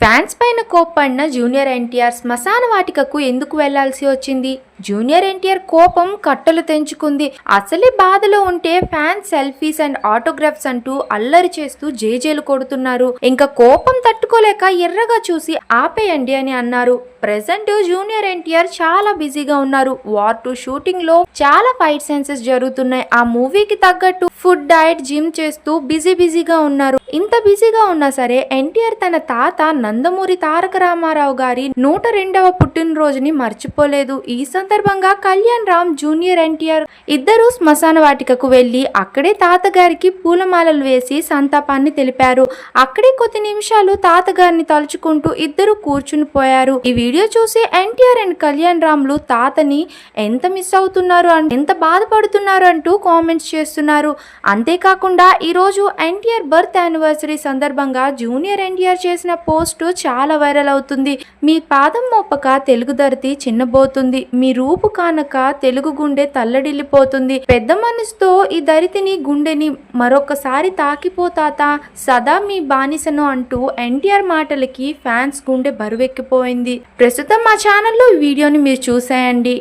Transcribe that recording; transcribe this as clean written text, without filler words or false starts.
Fans పైన కోప్పడిన junior NTR శ్మశాన వాటికకు ఎందుకు వెళ్లాల్సి వచ్చింది? జూనియర్ ఎన్టీఆర్ కోపం కట్టలు తెంచుకుంది. అసలే బాధలో ఉంటే ఫ్యాన్స్ సెల్ఫీస్ అండ్ ఆటోగ్రాఫ్స్ అంటూ అల్లరి చేస్తూ జేజేలు కొడుతున్నారు. ఇంకా కోపం తట్టుకోలేక ఎర్రగా చూసి ఆపేయండి అని అన్నారు. ప్రెసెంట్ జూనియర్ ఎన్టీఆర్ చాలా బిజీగా ఉన్నారు. వార్ 2 షూటింగ్ లో చాలా ఫైట్ సెన్సెస్ జరుగుతున్నాయి. ఆ మూవీకి తగ్గట్టు ఫుడ్, డైట్, జిమ్ చేస్తూ బిజీగా ఉన్నారు. ఇంత బిజీగా ఉన్నా సరే ఎన్టీఆర్ తన తాత నందమూరి తారక రామారావు గారి 102వ పుట్టినరోజుని మర్చిపోలేదు. ఈ సందర్భంగా కళ్యాణ్ రామ్, జూనియర్ ఎన్టీఆర్ ఇద్దరు శ్మశాన వాటికకు వెళ్లి అక్కడే తాతగారికి పూలమాలలు వేసి సంతాపాన్ని తెలిపారు. అక్కడే కొద్ది నిమిషాలు తాతగారిని తలుచుకుంటూ ఇద్దరు కూర్చుని పోయారు. ఈ వీడియో చూసి ఎన్టీఆర్ అండ్ కళ్యాణ్ రామ్లు తాతని ఎంత మిస్ అవుతున్నారు, ఎంత బాధపడుతున్నారు అంటూ కామెంట్స్ చేస్తున్నారు. అంతేకాకుండా ఈరోజు ఎన్టీఆర్ బర్త్ యానివర్సరీ సందర్భంగా జూనియర్ ఎన్టీఆర్ చేసిన పోస్ట్ చాలా వైరల్ అవుతుంది. మీ పాదం మోపక తెలుగు ధరతి చిన్నబోతుంది, మీ రూపు కానక తెలుగు గుండె తల్లడిల్లిపోతుంది, పెద్ద మనసుతో ఈ ధరితిని గుండెని మరొకసారి తాకిపోతాత, సదా మీ బానిసను అంటూ ఎన్టీఆర్ మాటలకి ఫ్యాన్స్ గుండె బరువెక్కిపోయింది. ప్రస్తుతం మా ఛానల్లో ఈ వీడియోని మీరు చూసేయండి.